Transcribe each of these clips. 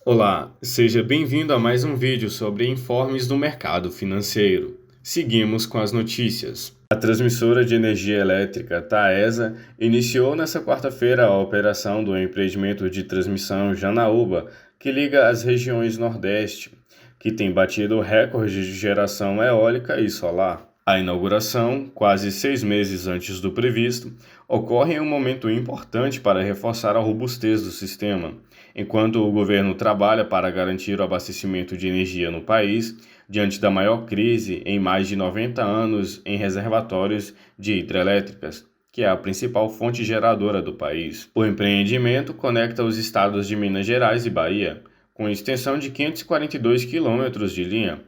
Olá, seja bem-vindo a mais um vídeo sobre informes do mercado financeiro. Seguimos com as notícias. A transmissora de energia elétrica Taesa iniciou nesta quarta-feira a operação do empreendimento de transmissão Janaúba, que liga as regiões Nordeste, que tem batido recordes de geração eólica e solar. A inauguração, quase 6 meses antes do previsto, ocorre em um momento importante para reforçar a robustez do sistema, enquanto o governo trabalha para garantir o abastecimento de energia no país, diante da maior crise em mais de 90 anos em reservatórios de hidrelétricas, que é a principal fonte geradora do país. O empreendimento conecta os estados de Minas Gerais e Bahia, com extensão de 542 quilômetros de linha.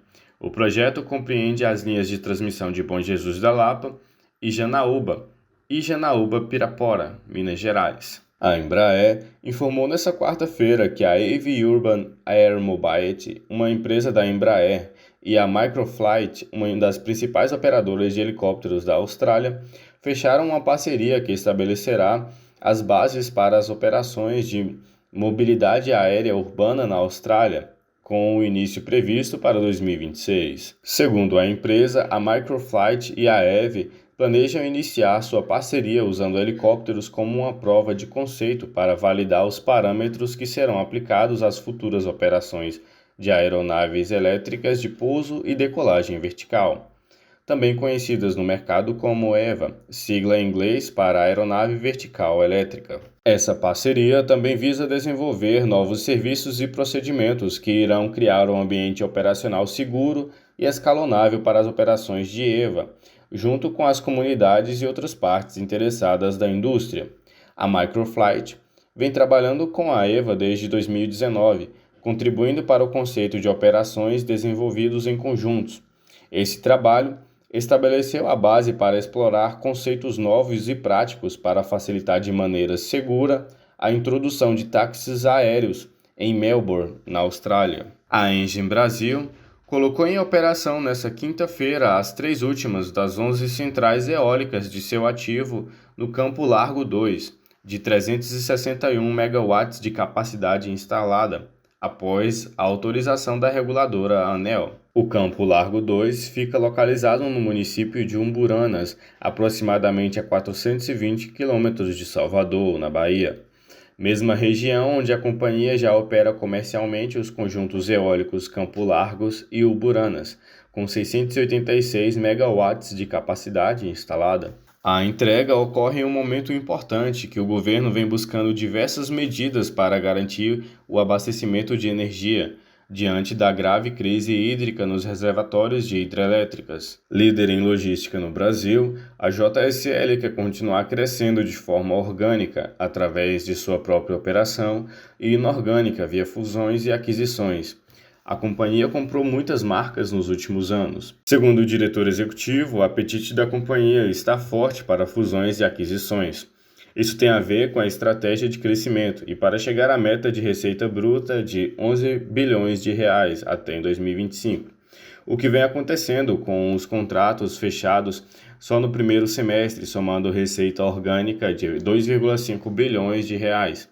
O projeto compreende as linhas de transmissão de Bom Jesus da Lapa e Janaúba Pirapora, Minas Gerais. A Embraer informou nesta quarta-feira que a AV Urban Air Mobility, uma empresa da Embraer, e a Microflight, uma das principais operadoras de helicópteros da Austrália, fecharam uma parceria que estabelecerá as bases para as operações de mobilidade aérea urbana na Austrália, com o início previsto para 2026. Segundo a empresa, a Microflight e a EVE planejam iniciar sua parceria usando helicópteros como uma prova de conceito para validar os parâmetros que serão aplicados às futuras operações de aeronaves elétricas de pouso e decolagem vertical, também conhecidas no mercado como EVA, sigla em inglês para Aeronave Vertical Elétrica. Essa parceria também visa desenvolver novos serviços e procedimentos que irão criar um ambiente operacional seguro e escalonável para as operações de EVA, junto com as comunidades e outras partes interessadas da indústria. A Microflight vem trabalhando com a EVA desde 2019, contribuindo para o conceito de operações desenvolvidos em conjuntos. Esse trabalho estabeleceu a base para explorar conceitos novos e práticos para facilitar de maneira segura a introdução de táxis aéreos em Melbourne, na Austrália. A Engie Brasil colocou em operação nesta quinta-feira as 3 últimas das 11 centrais eólicas de seu ativo no Campo Largo 2, de 361 megawatts de capacidade instalada, após a autorização da reguladora ANEEL. O Campo Largo 2 fica localizado no município de Umburanas, aproximadamente a 420 quilômetros de Salvador, na Bahia. Mesma região onde a companhia já opera comercialmente os conjuntos eólicos Campo Largos e Umburanas, com 686 megawatts de capacidade instalada. A entrega ocorre em um momento importante que o governo vem buscando diversas medidas para garantir o abastecimento de energia, diante da grave crise hídrica nos reservatórios de hidrelétricas. Líder em logística no Brasil, a JSL quer continuar crescendo de forma orgânica, através de sua própria operação, e inorgânica via fusões e aquisições. A companhia comprou muitas marcas nos últimos anos. Segundo o diretor executivo, o apetite da companhia está forte para fusões e aquisições. Isso tem a ver com a estratégia de crescimento e para chegar à meta de receita bruta de 11 bilhões de reais até em 2025. O que vem acontecendo com os contratos fechados só no primeiro semestre, somando receita orgânica de 2,5 bilhões de reais,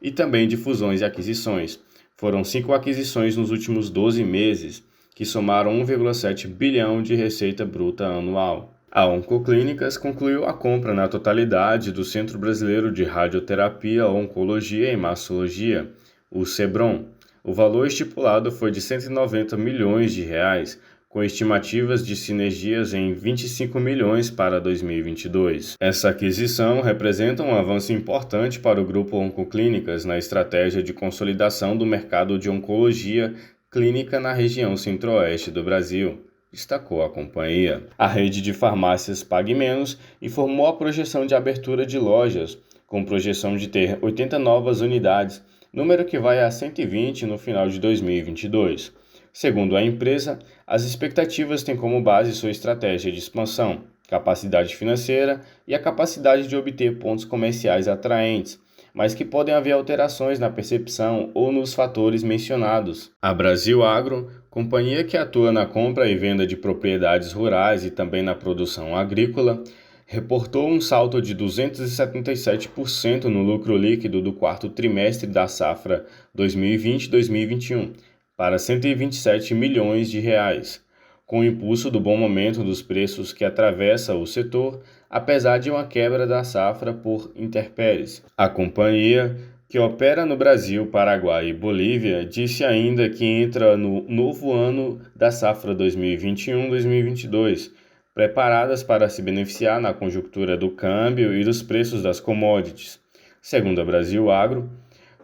e também de fusões e aquisições. Foram 5 aquisições nos últimos 12 meses, que somaram 1,7 bilhão de receita bruta anual. A Oncoclínicas concluiu a compra na totalidade do Centro Brasileiro de Radioterapia, Oncologia e Mastologia, o CEBROM. O valor estipulado foi de 190 milhões de reais, com estimativas de sinergias em 25 milhões para 2022. Essa aquisição representa um avanço importante para o grupo Oncoclínicas na estratégia de consolidação do mercado de oncologia clínica na região centro-oeste do Brasil, destacou a companhia. A rede de farmácias Pague Menos informou a projeção de abertura de lojas, com projeção de ter 80 novas unidades, número que vai a 120 no final de 2022. Segundo a empresa, as expectativas têm como base sua estratégia de expansão, capacidade financeira e a capacidade de obter pontos comerciais atraentes, mas que podem haver alterações na percepção ou nos fatores mencionados. A Brasil Agro, companhia que atua na compra e venda de propriedades rurais e também na produção agrícola, reportou um salto de 277% no lucro líquido do quarto trimestre da safra 2020-2021, para 127 milhões de reais, com o impulso do bom momento dos preços que atravessa o setor, apesar de uma quebra da safra por intempéries. A companhia, que opera no Brasil, Paraguai e Bolívia, disse ainda que entra no novo ano da safra 2021-2022, preparadas para se beneficiar na conjuntura do câmbio e dos preços das commodities. Segundo a Brasil Agro,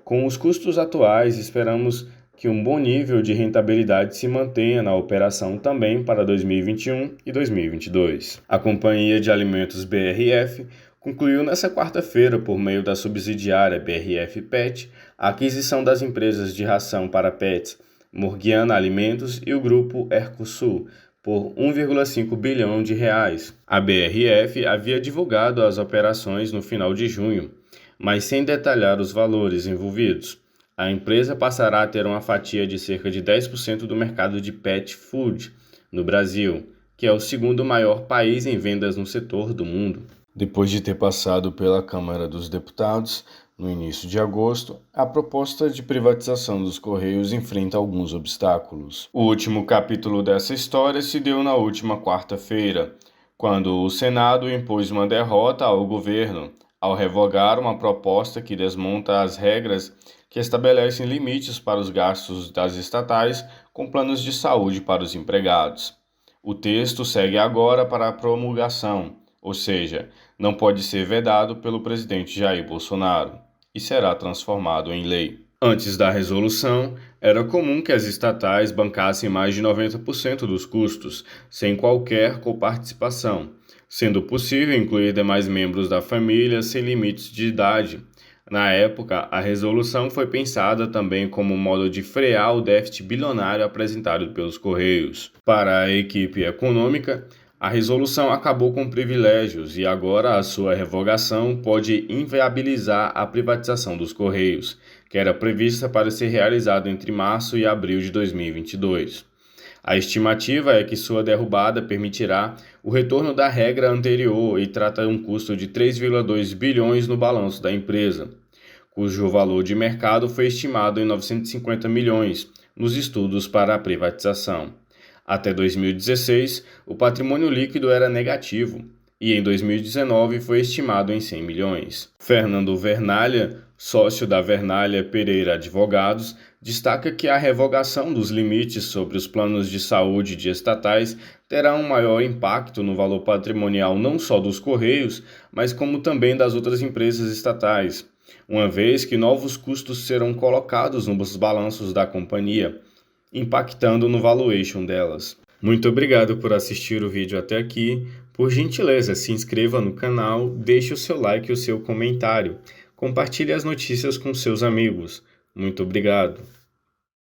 com os custos atuais, esperamos que um bom nível de rentabilidade se mantenha na operação também para 2021 e 2022. A Companhia de Alimentos BRF concluiu nesta quarta-feira, por meio da subsidiária BRF Pet, a aquisição das empresas de ração para pets Morgiana Alimentos e o grupo Hercosul, por 1,5 bilhão de reais. A BRF havia divulgado as operações no final de junho, mas sem detalhar os valores envolvidos. A empresa passará a ter uma fatia de cerca de 10% do mercado de pet food no Brasil, que é o segundo maior país em vendas no setor do mundo. Depois de ter passado pela Câmara dos Deputados, no início de agosto, a proposta de privatização dos Correios enfrenta alguns obstáculos. O último capítulo dessa história se deu na última quarta-feira, quando o Senado impôs uma derrota ao governo, ao revogar uma proposta que desmonta as regras que estabelecem limites para os gastos das estatais com planos de saúde para os empregados. O texto segue agora para a promulgação, ou seja, não pode ser vedado pelo presidente Jair Bolsonaro, e será transformado em lei. Antes da resolução, era comum que as estatais bancassem mais de 90% dos custos, sem qualquer coparticipação, sendo possível incluir demais membros da família sem limites de idade. Na época, a resolução foi pensada também como um modo de frear o déficit bilionário apresentado pelos Correios. Para a equipe econômica, a resolução acabou com privilégios e agora a sua revogação pode inviabilizar a privatização dos Correios, que era prevista para ser realizada entre março e abril de 2022. A estimativa é que sua derrubada permitirá o retorno da regra anterior e trata um custo de 3,2 bilhões no balanço da empresa, cujo valor de mercado foi estimado em 950 milhões nos estudos para a privatização. Até 2016, o patrimônio líquido era negativo e em 2019 foi estimado em 100 milhões. Fernando Vernalha, sócio da Vernalha Pereira Advogados, destaca que a revogação dos limites sobre os planos de saúde de estatais terá um maior impacto no valor patrimonial não só dos Correios, mas como também das outras empresas estatais, uma vez que novos custos serão colocados nos balanços da companhia, impactando no valuation delas. Muito obrigado por assistir o vídeo até aqui. Por gentileza, se inscreva no canal, deixe o seu like e o seu comentário. Compartilhe as notícias com seus amigos. Muito obrigado.